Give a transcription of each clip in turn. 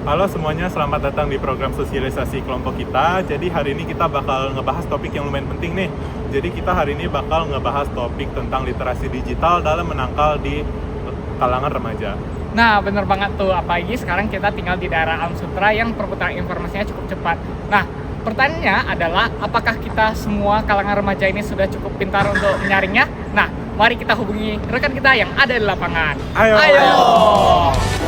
Halo semuanya, selamat datang di program sosialisasi kelompok kita. Jadi hari ini kita bakal ngebahas topik yang lumayan penting nih. Jadi kita hari ini bakal ngebahas topik tentang literasi digital dalam menangkal di kalangan remaja. Nah, bener banget tuh. Apalagi sekarang kita tinggal di daerah Alam Sutera yang perputaran informasinya cukup cepat. Nah, pertanyaannya adalah apakah kita semua kalangan remaja ini sudah cukup pintar untuk menyaringnya? Nah, mari kita hubungi rekan kita yang ada di lapangan. Ayo!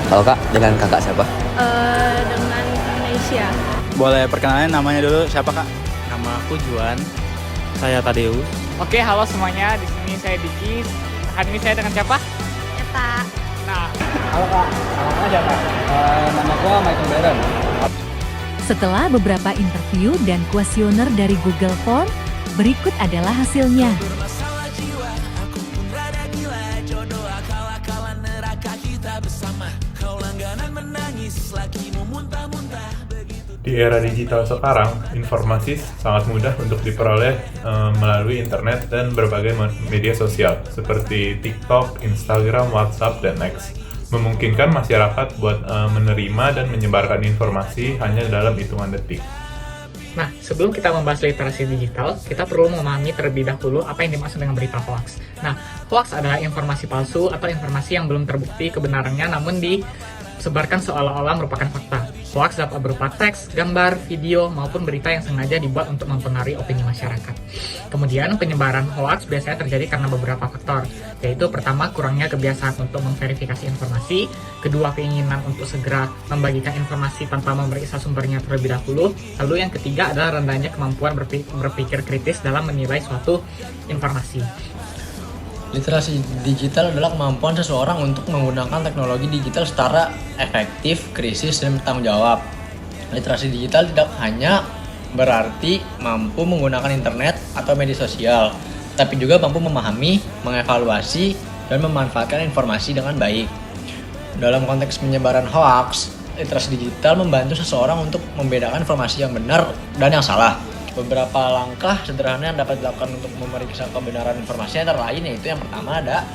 Halo kak, dengan kakak siapa? Dengan Indonesia. Boleh perkenalan namanya dulu siapa kak? Nama aku Juan, saya Tadeus. Oke, halo semuanya. Di sini saya Diki. Hari ini saya dengan siapa? Eta. Nah, Halo kak, nama siapa? Nama gua Michael Baron. Setelah beberapa interview dan kuesioner dari Google Form, berikut adalah hasilnya. Di era digital sekarang, informasi sangat mudah untuk diperoleh melalui internet dan berbagai media sosial seperti TikTok, Instagram, WhatsApp, dan X. Memungkinkan masyarakat buat menerima dan menyebarkan informasi hanya dalam hitungan detik. Nah, sebelum kita membahas literasi digital, kita perlu memahami terlebih dahulu apa yang dimaksud dengan berita hoax. Nah, hoax adalah informasi palsu atau informasi yang belum terbukti kebenarannya namun disebarkan seolah-olah merupakan fakta. Hoax dapat berupa teks, gambar, video, maupun berita yang sengaja dibuat untuk mempengaruhi opini masyarakat. Kemudian, penyebaran hoax biasanya terjadi karena beberapa faktor, yaitu pertama, kurangnya kebiasaan untuk memverifikasi informasi, kedua, keinginan untuk segera membagikan informasi tanpa memeriksa sumbernya terlebih dahulu, lalu yang ketiga adalah rendahnya kemampuan berpikir kritis dalam menilai suatu informasi. Literasi digital adalah kemampuan seseorang untuk menggunakan teknologi digital secara efektif, kritis, dan bertanggung jawab. Literasi digital tidak hanya berarti mampu menggunakan internet atau media sosial, tapi juga mampu memahami, mengevaluasi, dan memanfaatkan informasi dengan baik. Dalam konteks penyebaran hoax, literasi digital membantu seseorang untuk membedakan informasi yang benar dan yang salah. Beberapa langkah sederhana yang dapat dilakukan untuk memeriksa kebenaran informasi antara lain yaitu yang pertama ada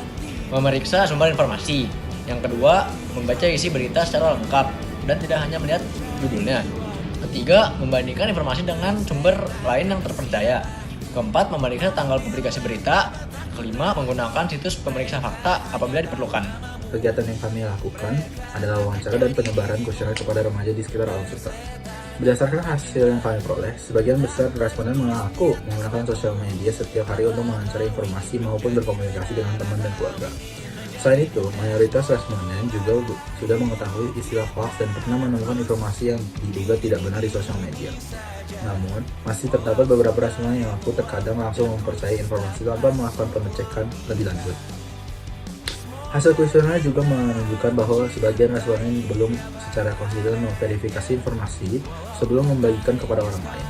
memeriksa sumber informasi, yang kedua membaca isi berita secara lengkap dan tidak hanya melihat judulnya, ketiga membandingkan informasi dengan sumber lain yang terpercaya, keempat memeriksa tanggal publikasi berita, kelima menggunakan situs pemeriksa fakta apabila diperlukan. Kegiatan yang kami lakukan adalah wawancara dan penyebaran kuesioner kepada remaja di sekitar Alam Sutera. Berdasarkan hasil yang kami peroleh, sebagian besar responden mengaku menggunakan sosial media setiap hari untuk mencari informasi maupun berkomunikasi dengan teman dan keluarga. Selain itu, mayoritas responden juga sudah mengetahui istilah hoax dan pernah menemukan informasi yang diduga tidak benar di sosial media. Namun, masih terdapat beberapa responden yang mengaku terkadang langsung mempercayai informasi tanpa melakukan pengecekan lebih lanjut. Hasil kuesioner juga menunjukkan bahwa sebagian responden belum secara konsisten memverifikasi informasi sebelum membagikan kepada orang lain.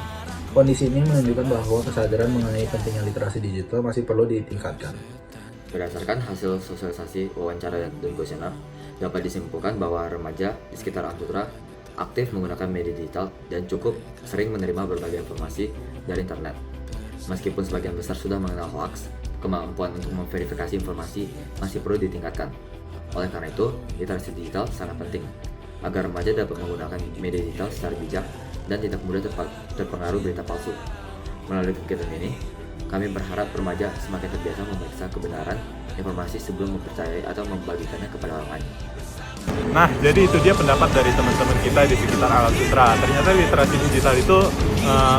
Kondisi ini menunjukkan bahwa kesadaran mengenai pentingnya literasi digital masih perlu ditingkatkan. Berdasarkan hasil sosialisasi wawancara dan kuesioner, dapat disimpulkan bahwa remaja di sekitar Alam Sutera aktif menggunakan media digital dan cukup sering menerima berbagai informasi dari internet. Meskipun sebagian besar sudah mengenal hoax, kemampuan untuk memverifikasi informasi masih perlu ditingkatkan. Oleh karena itu, literasi digital sangat penting agar remaja dapat menggunakan media digital secara bijak dan tidak mudah terpengaruh berita palsu. Melalui kegiatan ini, kami berharap remaja semakin terbiasa memeriksa kebenaran informasi sebelum mempercayai atau membagikannya kepada orang lain. Nah, jadi itu dia pendapat dari teman-teman kita di sekitar Alam Sutera. Ternyata literasi digital itu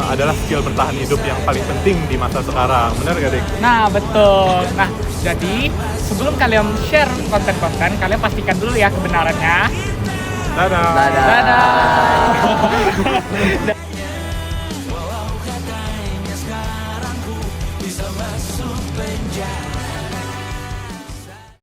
adalah skill bertahan hidup yang paling penting di masa sekarang. Benar gak, Dik? Nah, betul. Nah, jadi sebelum kalian share konten-konten, kalian pastikan dulu ya kebenarannya. Dadah! Dadah! Walau katanya sekarang ku bisa masuk penjara.